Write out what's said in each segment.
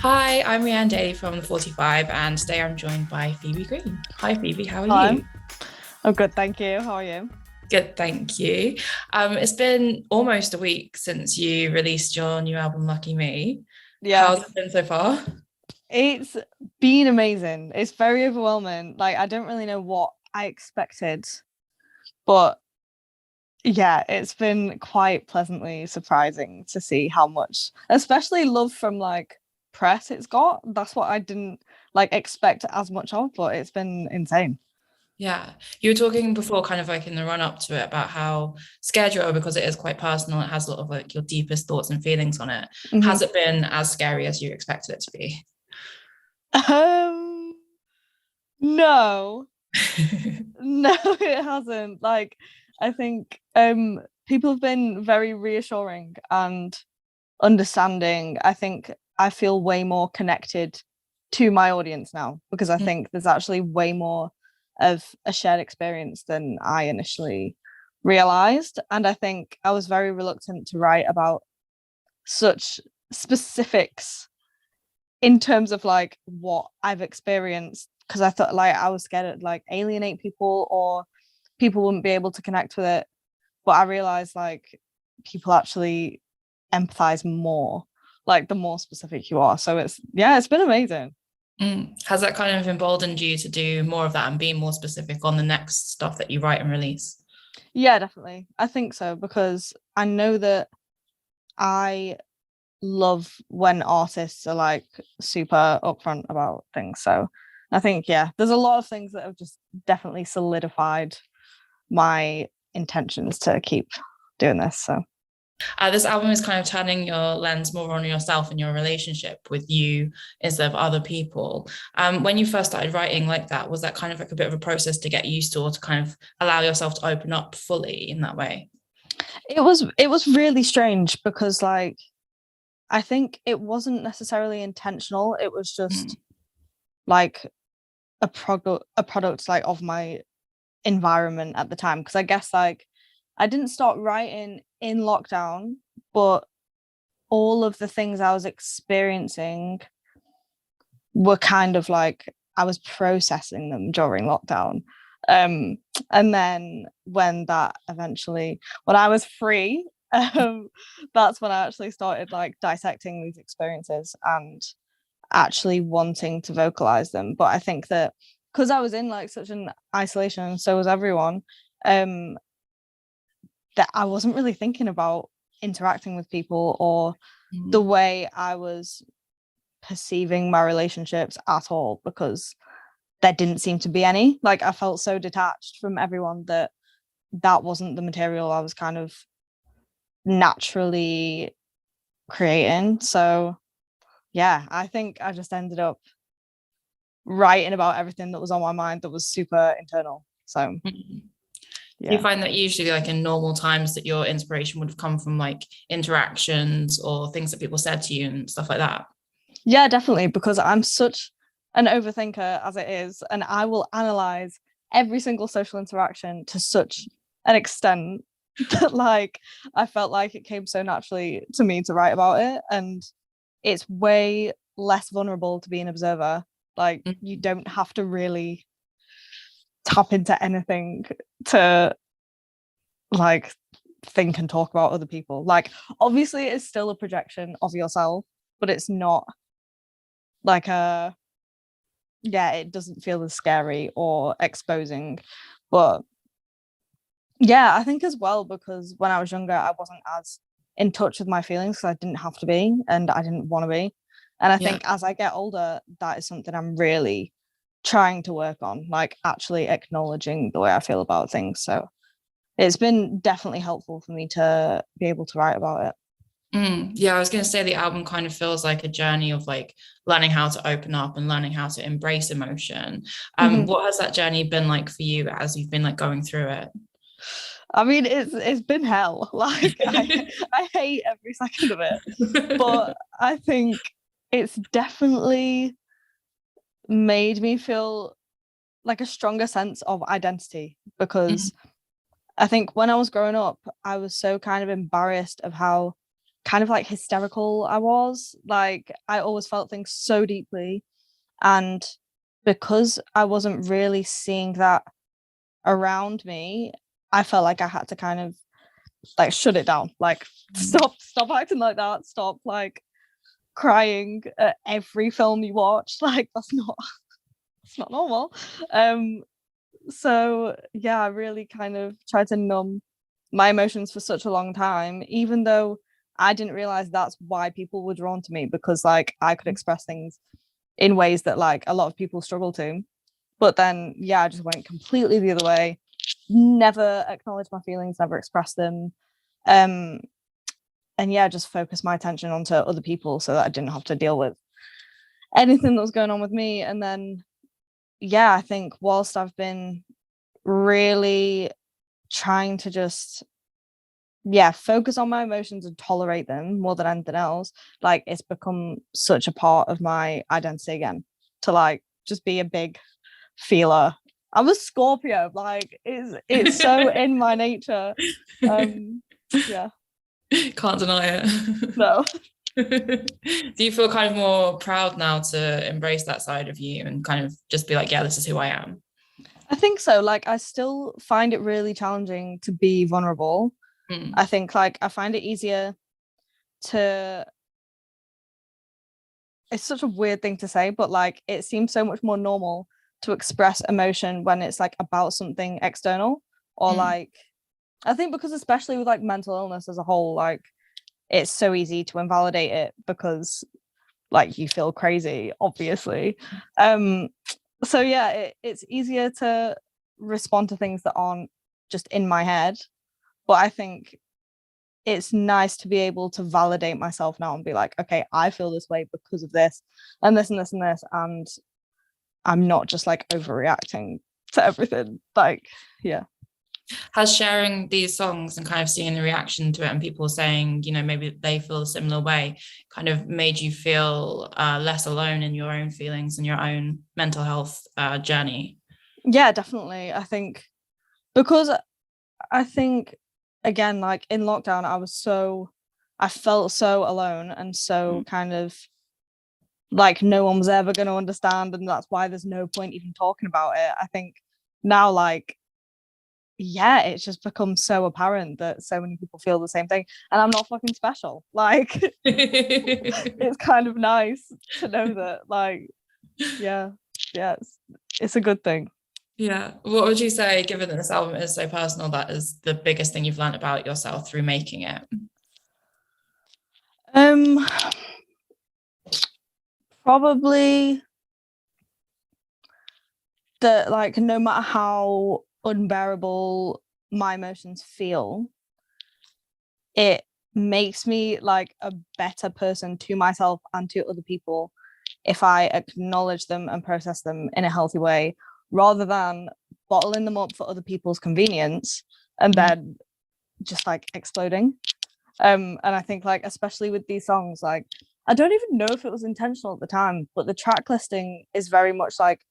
Hi, I'm Rianne Daly from the 45, and today I'm joined by Phoebe Green. Hi, Phoebe, how are Hi, you? I'm good, thank you. How are you? Good, thank you. It's been almost a week since you released your new album, Lucky Me. How's Yes, it been so far? it's been amazing. It's very overwhelming. Like, I don't really know what I expected, but yeah, it's been quite pleasantly surprising to see how much, especially love from like press it's got. That's what I didn't like expect as much of, but it's been insane. Yeah, you were talking before, kind of like in the run up to it, about how scared you are because it is quite personal. It has a lot of like your deepest thoughts and feelings on it. Mhm. Has it been as scary as you expected it to be? Um, no, no, it hasn't. Like, I think people have been very reassuring and understanding. I think I feel way more connected to my audience now because I think there's actually way more of a shared experience than I initially realized. And I think I was very reluctant to write about such specifics in terms of like what I've experienced because I thought like I was scared of like alienate people or people wouldn't be able to connect with it. But I realized like people actually empathize more, like the more specific you are. So it's been amazing. Has that kind of emboldened you to do more of that and be more specific on the next stuff that you write and release? Yeah, definitely. I think so because I know that I love when artists are like super upfront about things. So I think yeah, there's a lot of things that have just definitely solidified my intentions to keep doing this. So This album is kind of turning your lens more on yourself and your relationship with you instead of other people. When you first started writing like that, was that kind of like a bit of a process to get used to or to kind of allow yourself to open up fully in that way? it was really strange because like I think it wasn't necessarily intentional. It was Mm. just like a product like of my environment at the time. Because I guess like I didn't start writing in lockdown, but all of the things I was experiencing were kind of like I was processing them during lockdown. Um, and then when I was free, that's when I actually started like dissecting these experiences and actually wanting to vocalize them. But I think that because I was in like such an isolation, and so was everyone, um, that I wasn't really thinking about interacting with people or the Mm. way I was perceiving my relationships at all because there didn't seem to be any. Like I felt so detached from everyone that that wasn't the material I was kind of naturally creating. So yeah, I think I just ended up writing about everything that was on my mind that was super internal. So Mm. Do you yeah. find that usually like in normal times that your inspiration would have come from like interactions or things that people said to you and stuff like that? Yeah, definitely, because I'm such an overthinker as it is, and I will analyze every single social interaction to such an extent that like I felt like it came so naturally to me to write about it. And it's way less vulnerable to be an observer. Like you Mm. don't have to really tap into anything to like think and talk about other people. Like obviously it's still a projection of yourself, but it's not like a yeah, it doesn't feel as scary or exposing. But yeah, I think as well because when I was younger, I wasn't as in touch with my feelings because I didn't have to be and I didn't want to be. And I Yeah. think as I get older, that is something I'm really trying to work on, like actually acknowledging the way I feel about things. So it's been definitely helpful for me to be able to write about it. Yeah, I was going to say the album kind of feels like a journey of like learning how to open up and learning how to embrace emotion. Mhm. What has that journey been like for you as you've been like going through I mean, it's been hell. Like it? I hate every second of it, but I think it's definitely made me feel like a stronger sense of identity because I think when I was growing up, I was so kind of embarrassed of how kind of like hysterical I was. Like I always felt things so deeply, and because I wasn't really seeing that around me, I felt like I had to kind of like shut it down, like stop acting like that, stop like crying at every film you watch. Like it's not normal. So yeah, I really kind of tried to numb my emotions for such a long time, even though I didn't realize that's why people were drawn to me, because like I could express things in ways that like a lot of people struggle to. But then yeah, I just went completely the other way, never acknowledged my feelings, never expressed them. And yeah, just focused my attention onto other people so that I didn't have to deal with anything that was going on with me. And then yeah, I think whilst I've been really trying to just focus on my emotions and tolerate them more than anything else, like it's become such a part of my identity again to like just be a big feeler. I'm a Scorpio, like it's so in my nature. Yeah, Can't deny it. no. Do you feel kind of more proud now to embrace that side of you and kind of just be like, yeah, this is who I am? I think so. Like I still find it really challenging to be vulnerable. I think like I find it easier to, it's such a weird thing to say, but like it seems so much more normal to express emotion when it's like about something external, or like I think because especially with like mental illness as a whole, like it's so easy to invalidate it because like you feel crazy, obviously. So yeah, it's easier to respond to things that aren't just in my head, but I think it's nice to be able to validate myself now and be like, okay, I feel this way because of this and this and this and this, and I'm not just like overreacting to everything. Like, yeah. Has sharing these songs and kind of seeing the reaction to it and people saying, you know, maybe they feel a similar way, kind of made you feel less alone in your own feelings and your own mental health journey? Yeah, definitely. I think because I think again, like in lockdown, I felt so alone and so kind of like no one was ever going to understand, and that's why there's no point even talking about it. I think now, like, yeah, it's just become so apparent that so many people feel the same thing, and I'm not fucking special. Like, it's kind of nice to know that, like, yeah, it's a good thing. Yeah. What would you say, given that this album is so personal, that is the biggest thing you've learned about yourself through making it? Probably that like no matter how unbearable my emotions feel, it makes me like a better person to myself and to other people if I acknowledge them and process them in a healthy way, rather than bottling them up for other people's convenience and then just like exploding. And I think like especially with these songs, like I don't even know if it was intentional at the time, but the track listing is very much like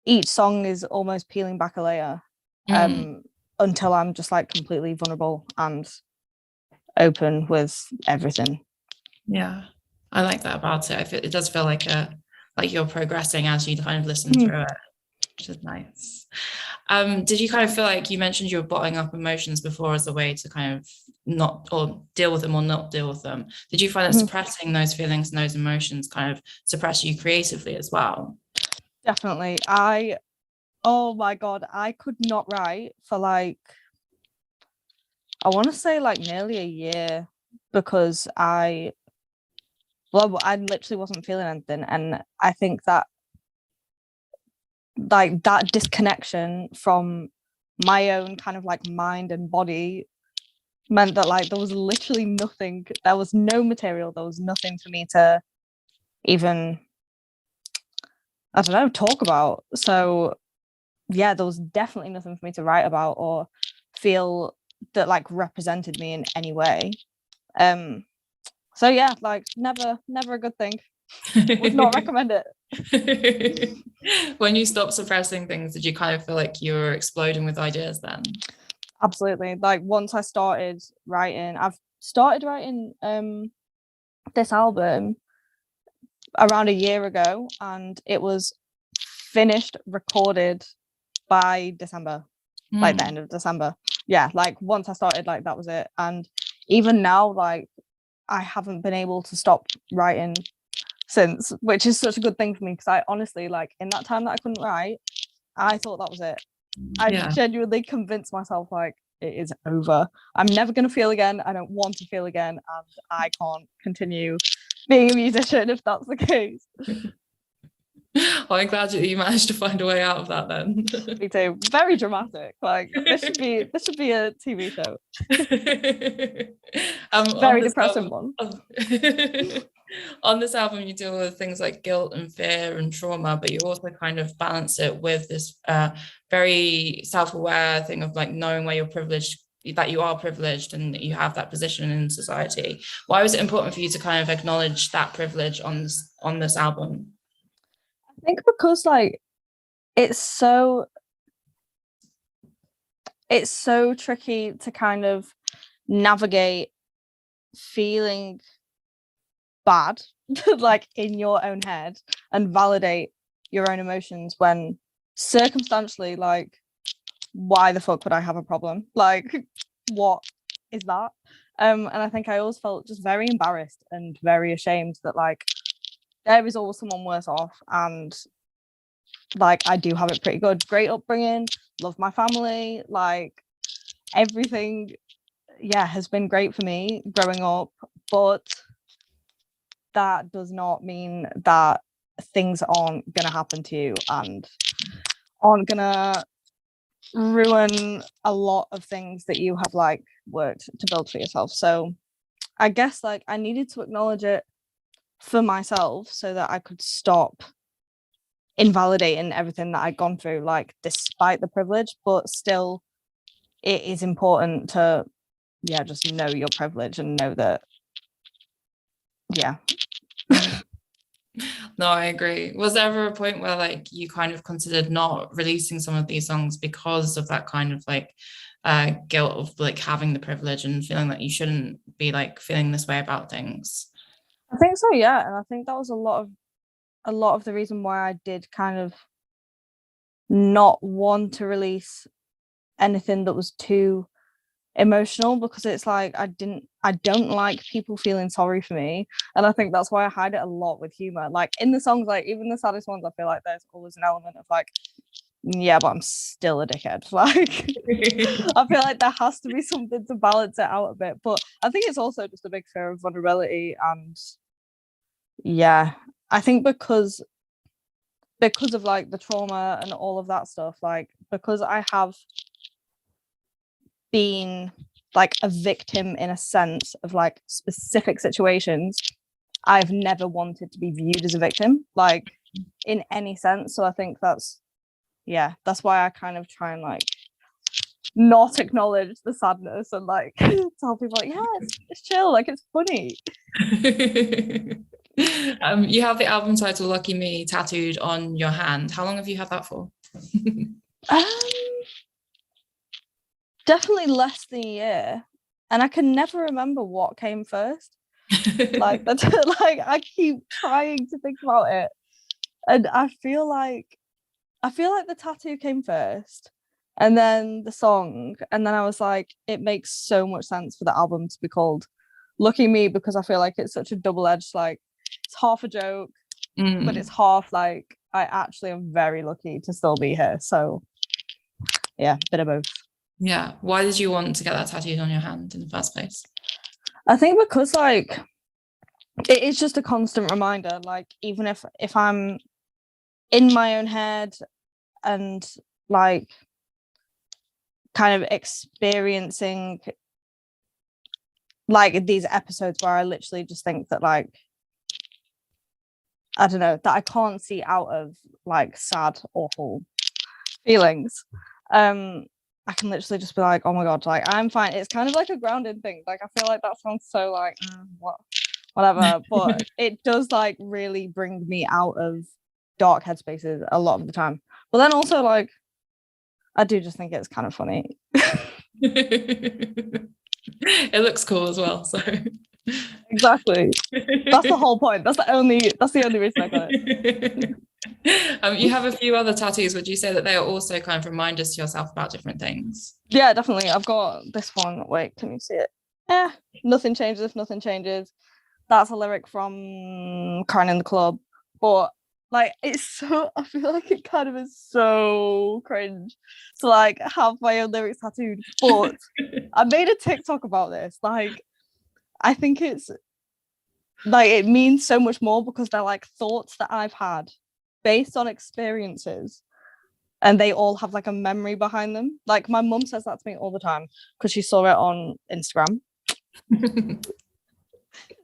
each song is almost peeling back a layer until I'm just like completely vulnerable and open with everything. Yeah, I like that about it. It does feel like you're progressing as you kind of listen through it, which is nice. Did you kind of feel like, you mentioned you were bottling up emotions before as a way to kind of not or deal with them or not deal with them? Did you find that suppressing those feelings and those emotions kind of suppress you creatively as well? Definitely. Oh my God, I could not write for like, I want to say like nearly a year because I literally wasn't feeling anything. And I think that like that disconnection from my own kind of like mind and body meant that like there was literally nothing, there was no material, there was nothing for me to even, I don't know, talk about. So yeah, there was definitely nothing for me to write about or feel that like represented me in any way. So yeah, like never a good thing. Would not recommend it. When you stopped suppressing things, did you kind of feel like you were exploding with ideas then? Absolutely. Like once I started writing, I've started writing this album around a year ago, and it was finished, recorded by December, like the end of December. Yeah, like once I started, like that was it. And even now, like I haven't been able to stop writing since, which is such a good thing for me, because I honestly, like in that time that I couldn't write, I thought that was it. I genuinely convinced myself like it is over. I'm never going to feel again. I don't want to feel again, and I can't continue being a musician if that's the case. Well, I'm glad that you managed to find a way out of that then. Me too. Very dramatic. Like this should be a TV show. Very depressing one. On this album, you deal with things like guilt and fear and trauma, but you also kind of balance it with this very self-aware thing of like knowing where you're privileged, that you are privileged and that you have that position in society. Why was it important for you to kind of acknowledge that privilege on this album? I think because like it's so tricky to kind of navigate feeling bad like in your own head and validate your own emotions when circumstantially, like, why the fuck would I have a problem? Like, what is that? And I think I always felt just very embarrassed and very ashamed that like there is always someone worse off, and like I do have it pretty good. Great upbringing, love my family, like everything, yeah, has been great for me growing up, but that does not mean that things aren't gonna happen to you and aren't gonna ruin a lot of things that you have like worked to build for yourself. So I guess like I needed to acknowledge it for myself so that I could stop invalidating everything that I'd gone through, like despite the privilege, but still it is important to just know your privilege and know that No, I agree. Was there ever a point where like you kind of considered not releasing some of these songs because of that kind of like guilt of like having the privilege and feeling that you shouldn't be like feeling this way about things? I think so, yeah. And I think that was a lot of the reason why I did kind of not want to release anything that was too emotional, because it's like I don't like people feeling sorry for me, and I think that's why I hide it a lot with humor. Like in the songs, like even the saddest ones, I feel like there's always an element of like, yeah, but I'm still a dickhead. Like I feel like there has to be something to balance it out a bit, but I think it's also just a big fear of vulnerability. And yeah, I think because of like the trauma and all of that stuff, like because I have been like a victim in a sense of like specific situations, I've never wanted to be viewed as a victim, like in any sense. So I think that's why I kind of try and like not acknowledge the sadness and like tell people like, yeah, it's chill, like it's funny. You have the album title Lucky Me tattooed on your hand. How long have you had that for? Definitely less than a year, and I can never remember what came first. Like that's like I keep trying to think about it, and I feel like the tattoo came first and then the song, and then I was like, it makes so much sense for the album to be called Lucky Me, because I feel like it's such a double-edged, like it's half a joke, but it's half like I actually am very lucky to still be here. So yeah, bit of both. Yeah. Why did you want to get that tattooed on your hand in the first place? I think because like it is just a constant reminder, like even if I'm in my own head and like kind of experiencing like these episodes where I literally just think that like I don't know, that I can't see out of like sad, awful feelings, I can literally just be like, oh my god, like I'm fine. It's kind of like a grounding thing. Like I feel like that sounds so like whatever, but it does like really bring me out of dark headspaces a lot of the time. But then also like I do just think it's kind of funny. It looks cool as well, so. Exactly. That's the whole point. That's the only reason I got it. You have a few other tattoos. Would you say that they are also kind of reminders to yourself about different things? Yeah, definitely. I've got this one. Wait, can you see it? Yeah, nothing changes if nothing changes. That's a lyric from Crying in the Club. But like it's so I feel like it kind of is so cringe to like have my own lyrics tattooed. But I made a TikTok about this. Like I think it's like it means so much more because they're like thoughts that I've had based on experiences, and they all have like a memory behind them. Like my mum says that to me all the time because she saw it on Instagram.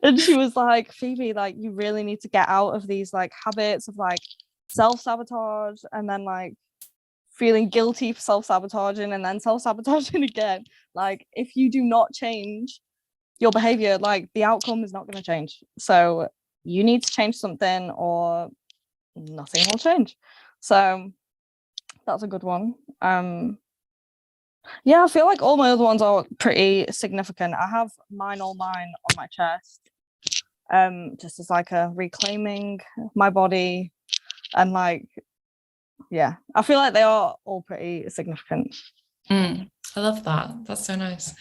And she was like, Phoebe, like you really need to get out of these like habits of like self-sabotage and then like feeling guilty for self-sabotaging and then self-sabotaging again. Like if you do not change your behavior, like the outcome is not going to change. So you need to change something or nothing will change. So that's a good one. Yeah, I feel like all my other ones are pretty significant. I have mine all mine on my chest, just as like a reclaiming my body, and like yeah, I feel like they are all pretty significant. I love that. That's so nice.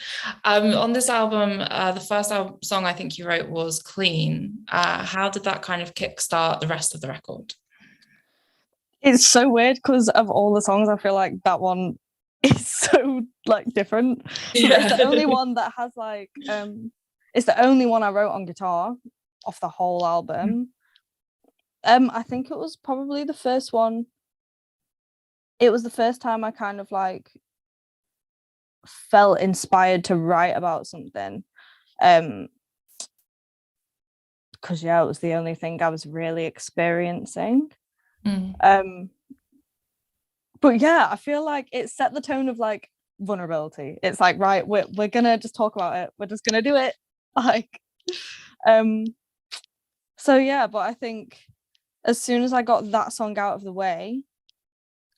On this album, the first song I think you wrote was Clean. How did that kind of kickstart the rest of the record? It's so weird because of all the songs, I feel like that one is so like different. So Yeah. it's the only one that has like it's the only one I wrote on guitar off the whole album. I think it was probably the first one. It was the first time I kind of like felt inspired to write about something. Because yeah, it was the only thing I was really experiencing. But yeah, I feel like it set the tone of like vulnerability. It's like, right, we're gonna just talk about it. We're just gonna do it. Like, um, so yeah, but I think as soon as I got that song out of the way,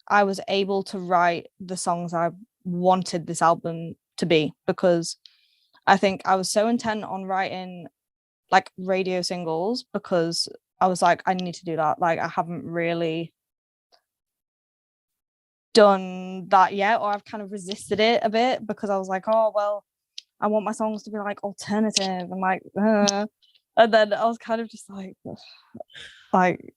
I was able to write the songs I wanted this album to be, because I think I was so intent on writing like radio singles because I was like, I need to do that. Like, I haven't really done that yet, or I've kind of resisted it a bit because I was like, oh well, I want my songs to be like alternative and like and then I was kind of just like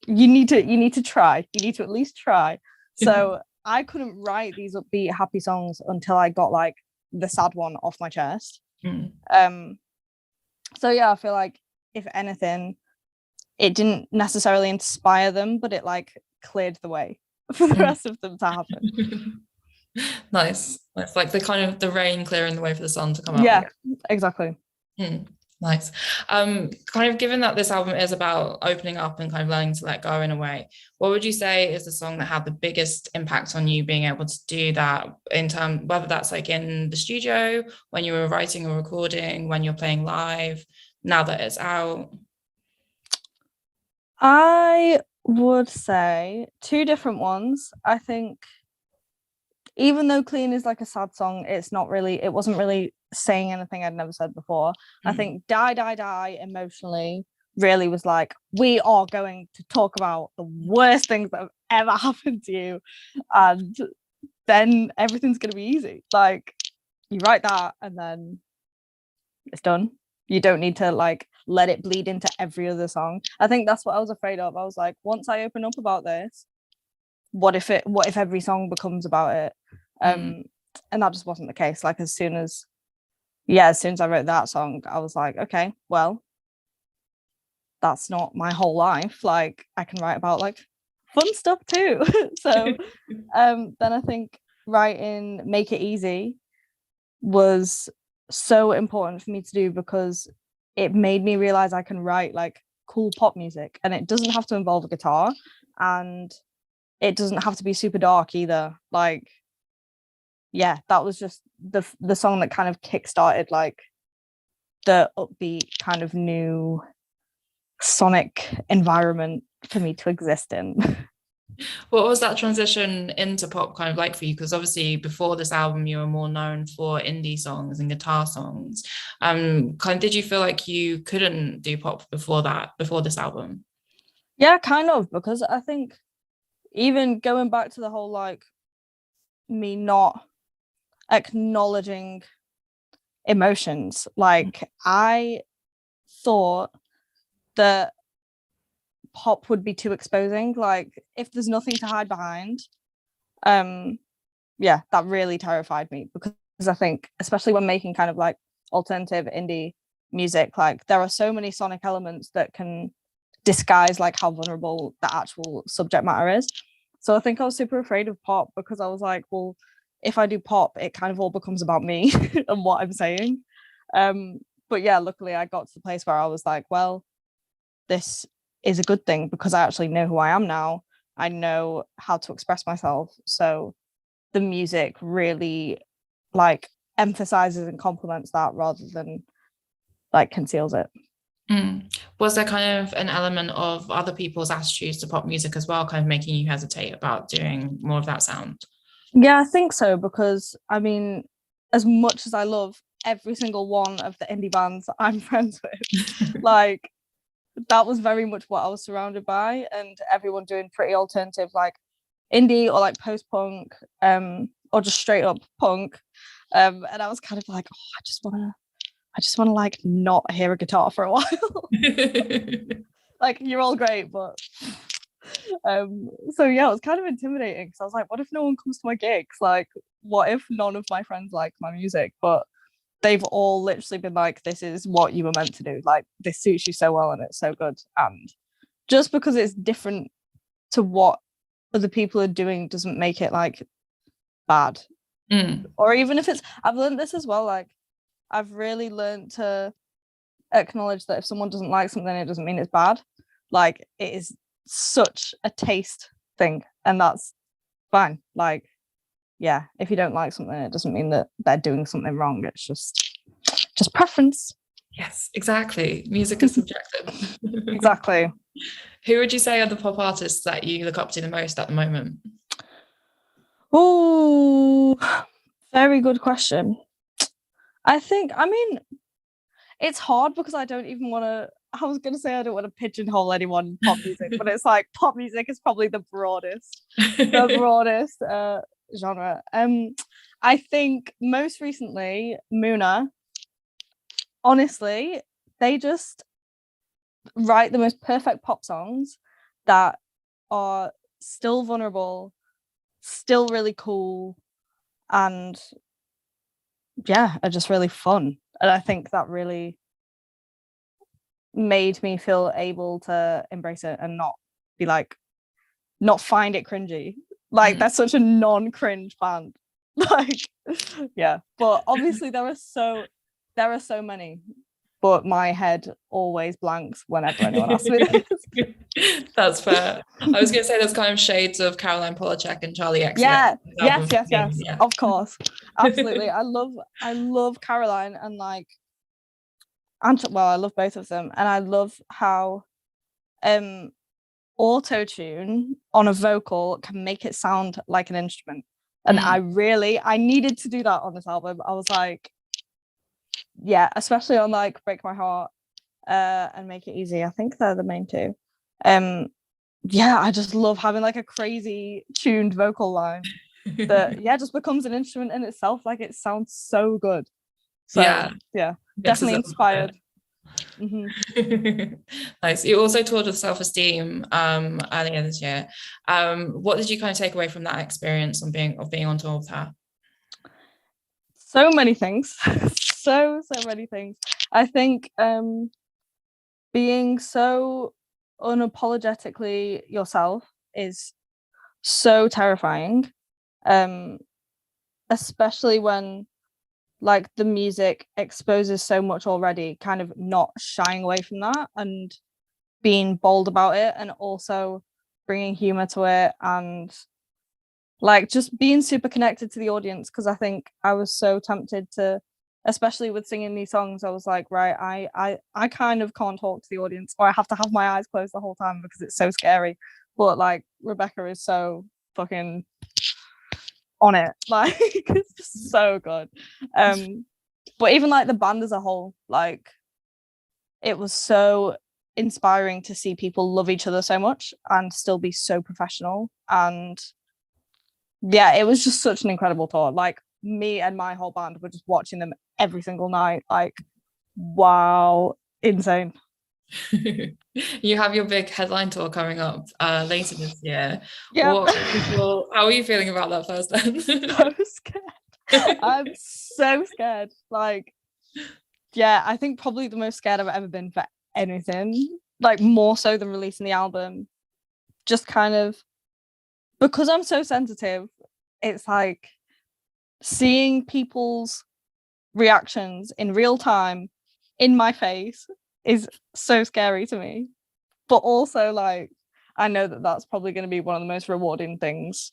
you need to try, you need to at least try. So I couldn't write these upbeat happy songs until I got like the sad one off my chest. So yeah, I feel like if anything, it didn't necessarily inspire them, but it like cleared the way for the rest of them to happen. Nice. It's like the kind of the rain clearing the way for the sun to come out. Yeah, exactly. Nice. Kind of given that this album is about opening up and kind of learning to let go in a way, what would you say is the song that had the biggest impact on you being able to do that in terms, whether that's like in the studio, when you were writing or recording, when you're playing live, now that it's out? I would say two different ones. I think even though Clean is like a sad song, it wasn't really saying anything I'd never said before. I think Die Die Die emotionally really was like, we are going to talk about the worst things that have ever happened to you, and then everything's going to be easy. Like, you write that and then it's done. You don't need to like let it bleed into every other song. I think that's what I was afraid of. I was like, once I open up about this, what if every song becomes about it? And that just wasn't the case. Like as soon as I wrote that song, I was like, okay, well, that's not my whole life. Like I can write about like fun stuff too. So then I think writing Make It Easy was so important for me to do because it made me realize I can write like cool pop music, and it doesn't have to involve a guitar, and it doesn't have to be super dark either. Like, yeah, that was just the song that kind of kickstarted like the upbeat kind of new sonic environment for me to exist in. What was that transition into pop kind of like for you? Because obviously before this album, you were more known for indie songs and guitar songs. Kind of did you feel like you couldn't do pop before that, before this album? Yeah, kind of, because I think even going back to the whole like me not acknowledging emotions, like I thought that pop would be too exposing. Like if there's nothing to hide behind, um, yeah, that really terrified me because I think, especially when making kind of like alternative indie music, like there are so many sonic elements that can disguise like how vulnerable the actual subject matter is. So I think I was super afraid of pop because I was like, well, if I do pop, it kind of all becomes about me and what I'm saying. Um, but yeah, luckily I got to the place where I was like, well, this is a good thing because I actually know who I am now. I know how to express myself. So the music really like emphasizes and complements that rather than like conceals it. Mm. Was there kind of an element of other people's attitudes to pop music as well, kind of making you hesitate about doing more of that sound? Yeah, I think so because I mean, as much as I love every single one of the indie bands I'm friends with, like that was very much what I was surrounded by, and everyone doing pretty alternative like indie or like post-punk, or just straight up punk. And I was kind of like, oh, I just wanna like not hear a guitar for a while. Like you're all great, but so yeah, it was kind of intimidating because I was like, what if no one comes to my gigs? Like, what if none of my friends like my music? But they've all literally been like, this is what you were meant to do. Like, this suits you so well and it's so good. And just because it's different to what other people are doing doesn't make it like bad. Mm. Or even if it's, I've learned this as well. Like, I've really learned to acknowledge that if someone doesn't like something, it doesn't mean it's bad. Like, it is such a taste thing, and that's fine. Like, yeah, if you don't like something, it doesn't mean that they're doing something wrong. It's just preference. Yes, exactly. Music is subjective. Exactly. Who would you say are the pop artists that you look up to the most at the moment? Oh, very good question. I think, I mean, it's hard because I don't even want to. I was gonna say I don't want to pigeonhole anyone in pop music, but it's like pop music is probably the broadest genre. I think most recently Muna. Honestly, they just write the most perfect pop songs that are still vulnerable, still really cool, and yeah, are just really fun. And I think that really made me feel able to embrace it and not be like, not find it cringy. Like Mm. that's such a non-cringe band. Like, yeah. But obviously there are so many. But my head always blanks whenever anyone asks me this. That's fair. I was going to say there's kind of shades of Caroline Polachek and Charlie XCX Yeah, yes, album. yes, yes. Yeah. Of course. Absolutely. I love Caroline and like well, I love both of them. And I love how um auto tune on a vocal can make it sound like an instrument. And Mm. I needed to do that on this album. I was like, yeah, especially on like Break My Heart and Make It Easy. I think they're the main two. Um, yeah, I just love having like a crazy tuned vocal line that yeah just becomes an instrument in itself. Like it sounds so good. So Yeah, yeah, mixes definitely it inspired. up. Mhm. Nice. You also toured with Self Esteem earlier this year. What did you kind of take away from that experience on being on tour with her? So many things. So many things. I think being so unapologetically yourself is so terrifying. Um, especially when like the music exposes so much already, kind of not shying away from that and being bold about it, and also bringing humor to it, and like just being super connected to the audience. Because I think I was so tempted to, especially with singing these songs, I was like, right, I kind of can't talk to the audience, or I have to have my eyes closed the whole time because it's so scary. but like Rebecca is so fucking on it. Like it's just so good. But even like the band as a whole, like it was so inspiring to see people love each other so much and still be so professional. And yeah, it was just such an incredible tour. Like me and my whole band were just watching them every single night. Like, wow, insane. You have your big headline tour coming up later this year. Yeah. How are you feeling about that first then? So scared. I'm so scared. Like, yeah, I think probably the most scared I've ever been for anything. Like more so than releasing the album. Just kind of because I'm so sensitive, it's like seeing people's reactions in real time in my face is so scary to me. But also, like, I know that that's probably going to be one of the most rewarding things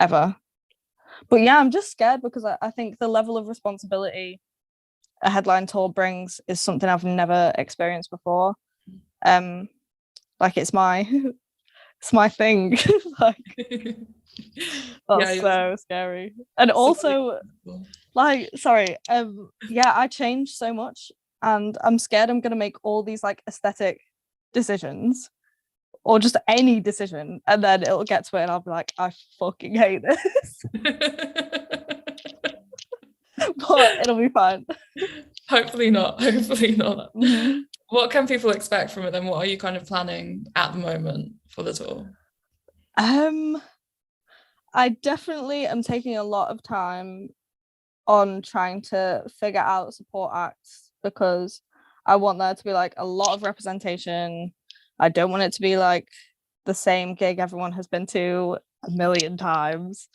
ever. But yeah, I'm just scared because I think the level of responsibility a headline tour brings is something I've never experienced before. Like it's my thing. Like that's so scary. And also, like, sorry, yeah, I changed so much, and I'm scared I'm gonna make all these like aesthetic decisions or just any decision, and then it'll get to it and I'll be like, I fucking hate this. But it'll be fine. Hopefully not. Mm-hmm. What can people expect from it then? What are you kind of planning at the moment for the tour? I definitely am taking a lot of time on trying to figure out support acts because I want there to be like a lot of representation. I don't want it to be like the same gig everyone has been to a million times.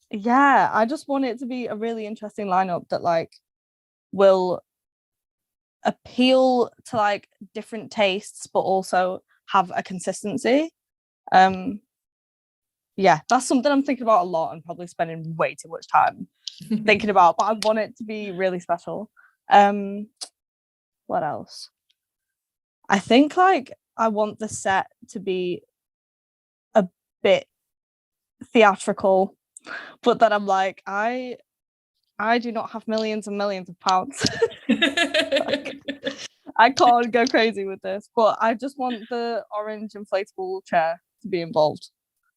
Yeah, I just want it to be a really interesting lineup that like will appeal to like different tastes but also have a consistency. Yeah, that's something I'm thinking about a lot and probably spending way too much time thinking about, but I want it to be really special. What else? I think like I want the set to be a bit theatrical, but that I'm like, I do not have millions and millions of pounds. Like, I can't go crazy with this, but I just want the orange inflatable chair to be involved.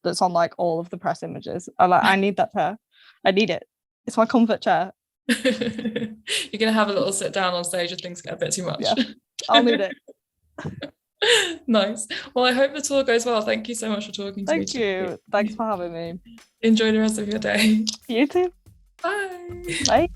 That's on like all of the press images. I need that chair. I need it. It's my comfort chair. You're gonna have a little sit down on stage if things get a bit too much. Yeah, I'll need it. Nice. Well, I hope the tour goes well. Thank you so much for talking to me. Thank you. Thanks for having me. Enjoy the rest of your day. You too. Bye. Bye.